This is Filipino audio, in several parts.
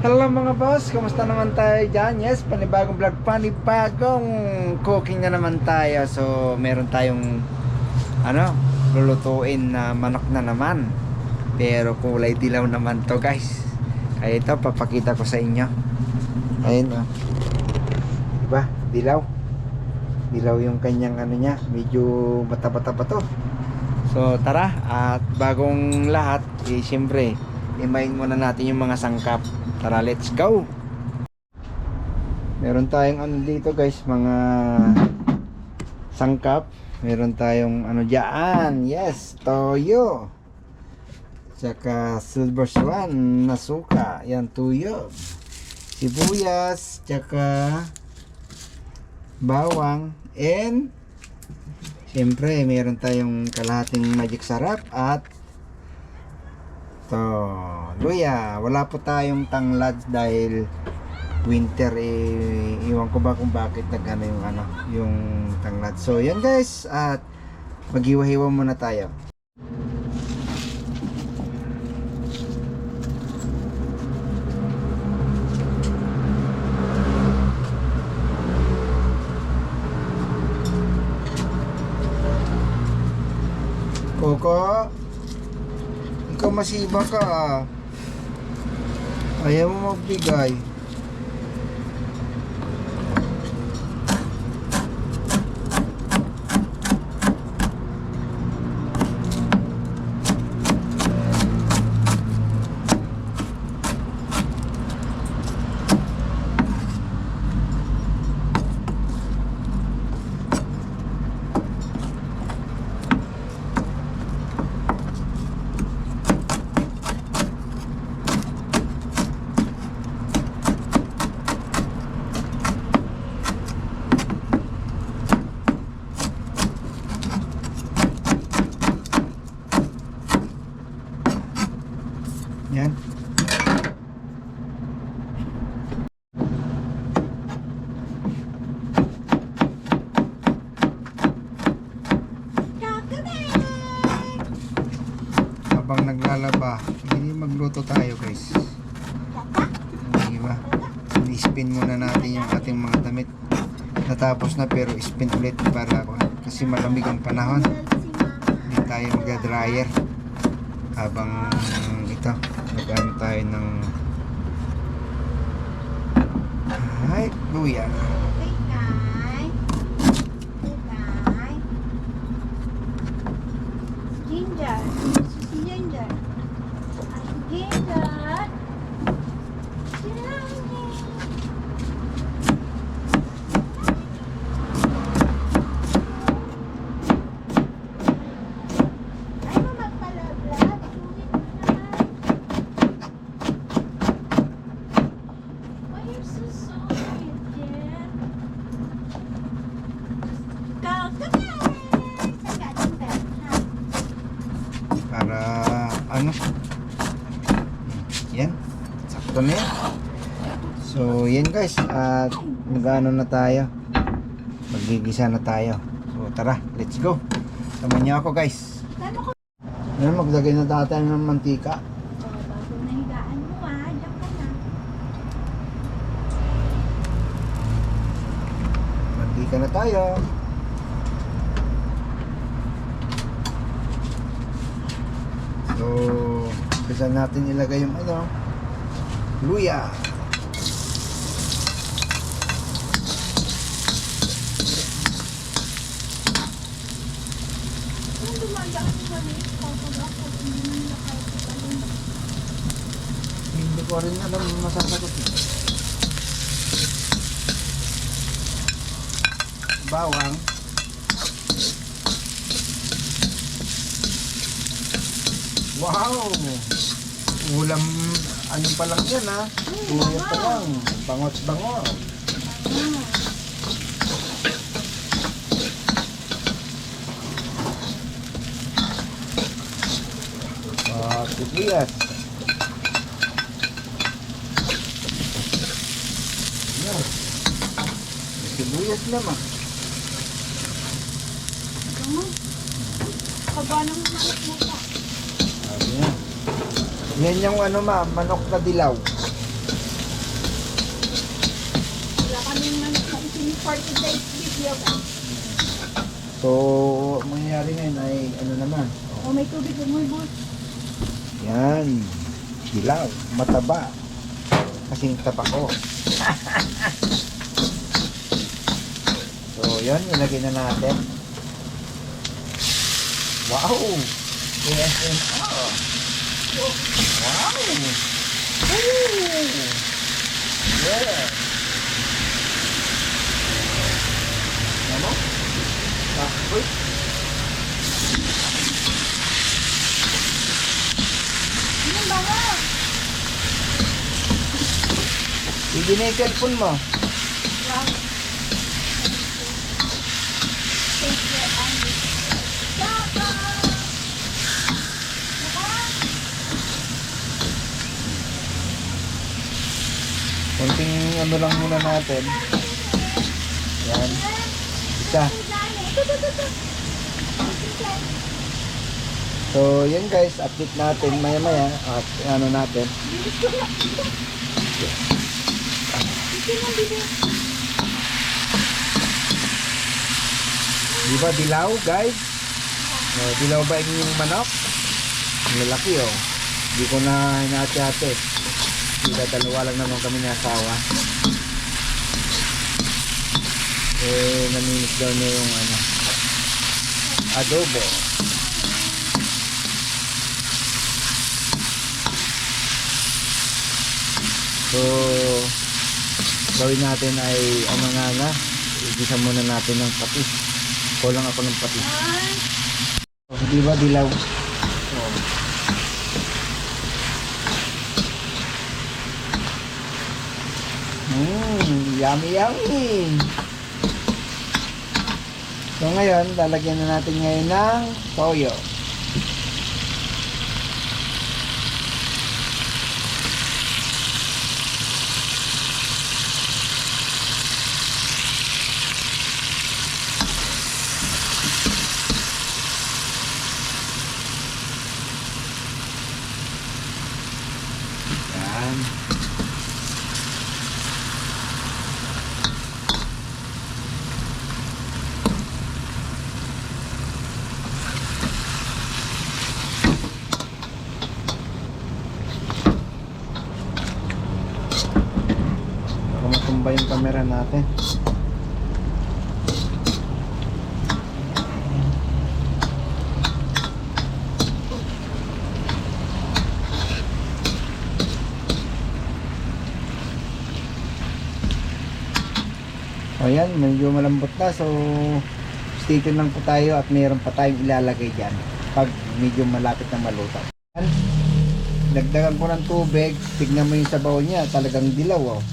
Hello mga boss, kumusta naman tayo dyan? Yes, panibagong vlog, panibagong cooking na naman tayo. So, meron tayong lulutuin na manok na naman. Pero kulay dilaw naman to guys. Kaya ito, papakita ko sa inyo. Ayun oh. Diba? Dilaw. Dilaw yung kanyang niya. Medyo bata-bata pa to. So, tara. At bagong lahat, siyempre, imayin muna natin yung mga sangkap. Tara, let's go. Meron tayong dito guys, mga sangkap. Meron tayong diyan. Yes, toyo. Tsaka silver swan na suka. Yan, tuyo. Sibuyas, tsaka bawang. And siyempre, meron tayong kalahating magic sarap at luya. Wala po tayong tanglad dahil winter, iwan ko ba kung bakit yung tanglad. So yan guys, at maghiwa-hiwa muna tayo. Coco, ikaw masiba ka ah. Ayaw mo magbigay. Yan. Habang naglalaba, hindi magluto tayo guys. Hindi ba? I-spin muna natin yung ating mga damit. Natapos na pero spin ulit para kasi malamig ang panahon. Hindi tayo magda-dryer habang nag-ano tayo ng luya. Ginger. Ginger. Para yan, sakto na yan. So yan guys, at mag-ano na tayo, magigisa na tayo. So tara, let's go. Tama niyo ako guys. Maglagay na tayo ng mantika. Bago na higaan mo diyan ka na. Mantika na tayo. So, umpisa natin ilagay yung luya. Kung dumadaan mo kami, kapag ako, hindi mo nakakita. Hindi ko rin alam masasagot. Bawang. Wow! Ulam, pa lang yan ha? Ulam pa lang. Bangot-bangot. Sibuyas. Yan. Sibuyas naman. Kaba ng manok mo pa. Yan yung manok na dilaw. 40 days video guys. So, mangyayari ngayon ay ano naman. Oh, may tubig mo boss. Yan. Dilaw. Mataba. Kasing taba ko. So, yan. Ilagay na natin. Wow! ASMR. Wow! Ooh! Yeah! Ano? Uy! Yung bango. Hindi na yung cellphone mo. Wow. Thank you, Andy. Saka! Kunting ano lang muna natin. Yan. Isa. So, yan guys. Update natin maya-maya. At ano natin. Di ba dilaw guys? Dilaw ba yung manok? Ang lalaki oh. Hindi ko na hinati-hati. Dalawa lang naman kami ni asawa. Naminis daw na yung ano, adobo. So, gawin natin ay ano nga, igisa muna natin ng patis. Kulang ako ng patis. Di ba dilaw? Yummy yummy. So ngayon, lalagyan na natin ngayon ng toyo. Yan. Matumba yung camera natin. O yan, medyo malambot na. So, stay tuned lang po tayo at mayroon pa tayong ilalagay dyan pag medyo malapit na maluto. Yan. Dagdagan ko ng tubig. Tignan mo yung sabaw niya. Talagang dilaw oh.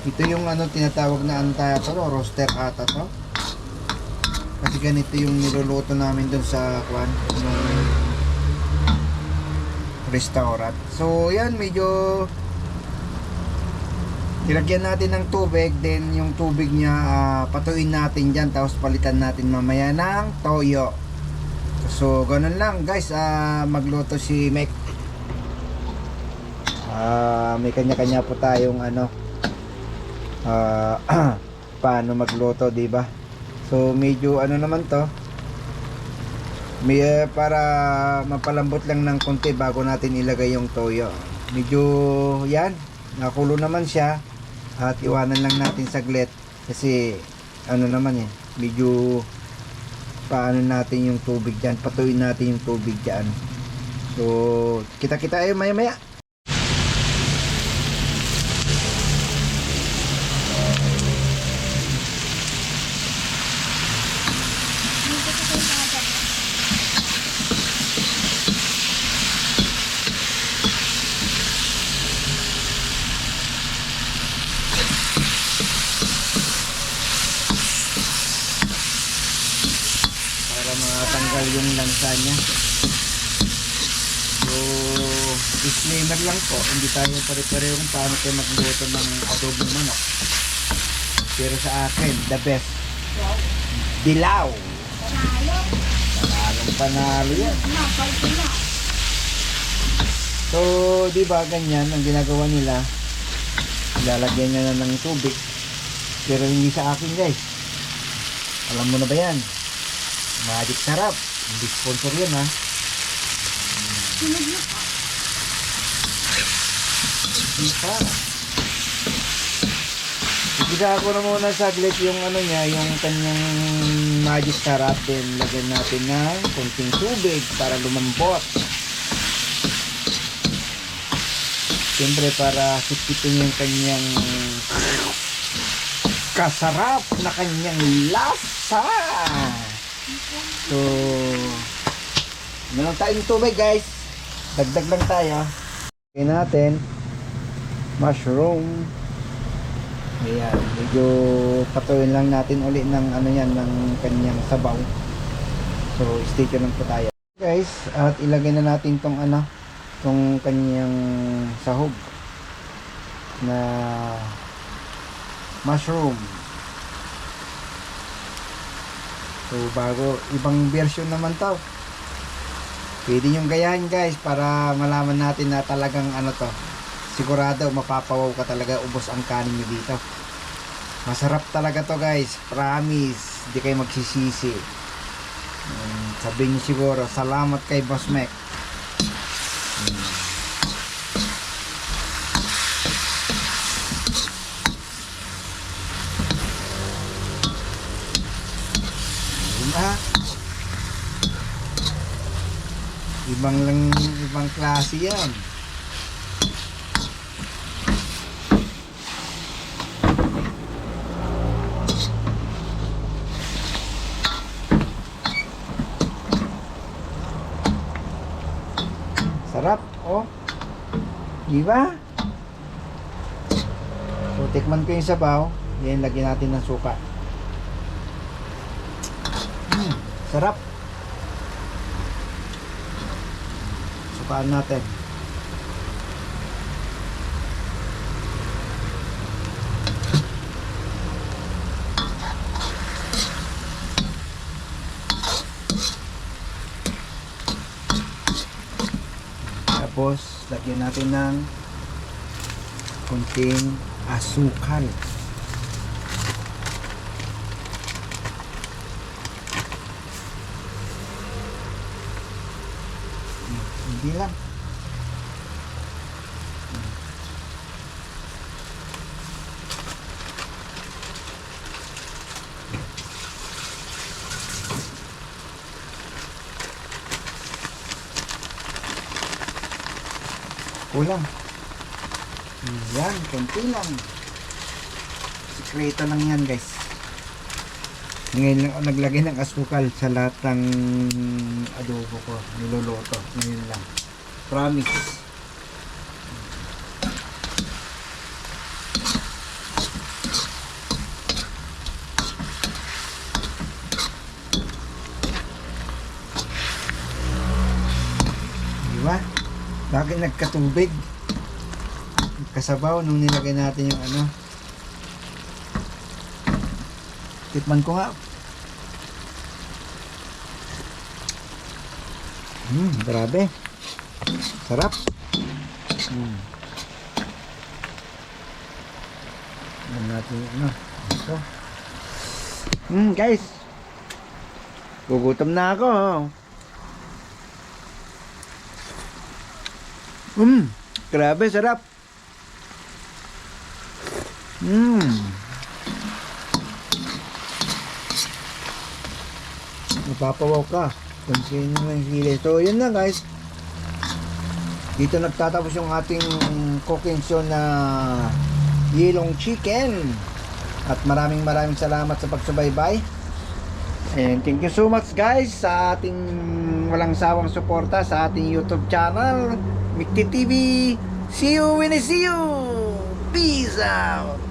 Ito yung ano tinatawag na antaya to, roaster ata to. Kasi ganito yung niluluto namin dun sa kwan, yung restaurant. So yan, medyo nilagyan natin ng tubig, then yung tubig niya patuin natin dyan, tapos palitan natin mamaya ng toyo. So ganun lang guys, magluto si Mek. May kanya-kanya po tayong ano, paano magluto, di ba? So medyo ano naman to, may para mapalambot lang ng konti bago natin ilagay yung toyo. Medyo yan, nakulo naman siya at iwanan lang natin saglit kasi ano naman eh, medyo paano natin yung tubig dyan, patuin natin yung tubig dyan. So kita-kita ay maya-maya. Matanggal yung lansa niya. So disclaimer lang po, hindi tayo pare-pareho kung paano tayo magluto ng adobong manok, pero sa akin the best dilaw. Panalo. Panalong panalo yan. Na, 40 na. So, di ba ganyan ang ginagawa nila? Lalagyan niya na ng tubig. Pero hindi sa akin, guys. Alam mo na ba yan? Magic Sarap. Hindi sponsor yun, ha? Sunog na po. Hindi pa. Igisa ko na muna saglit yung ano niya, yung kanyang Magic Sarap. Then, lagyan natin ng konting tubig para lumambot. Siyempre, para sipipin yung kanyang kasarap na kanyang lasa. So, meron tayong tubig, guys. Dagdag lang tayo. Lagyan natin mushroom. Ayan, medyo patuloy lang natin uli ng ano yan, ng kanyang sabaw. So, stay tuned lang po tayo. Guys, at ilagay na natin tong ano, tong kanyang sahog na mushroom. So, bago, ibang version naman to. Pwede nyo gayahin, guys, para malaman natin na talagang ano to. Sigurado mapapawaw ka talaga, ubos ang kanin nyo dito. Masarap talaga to, guys, promise. Hindi kayo magsisisi. Sabihin nyo siguro, salamat kay Boss Mac. Diba? Ibang klase yan. Sarap, oh. Di ba? So, tikman ko yung sabaw. Yan, lagyan natin ng suka. Sarap. Sukaan natin. Tapos, lagyan natin ng konting asukal. Hindi lang. Kulang. Yan, konti lang. Sikreto lang yan, guys. Ngayon lang ako naglagay ng asukal sa lahat ng adobo ko. Niluluto. Ngayon lang. Promise. Diba? Bakit nagkatubig? Kasabaw nung nilagay natin yung ano. Tikman ko nga. Grabe. Sarap. Yan natin yung ano. Ito. Guys. Gugutom na ako. Grabe, sarap. Mapapawaw ka. Pansin nyo yung hili. So, yun na, guys. Dito nagtatapos yung ating cooking show na Yelong Chicken. At maraming salamat sa pagsubaybay. And thank you so much, guys, sa ating walang sawang suporta sa ating YouTube channel, Mikti TV. See you when I see you. Peace out.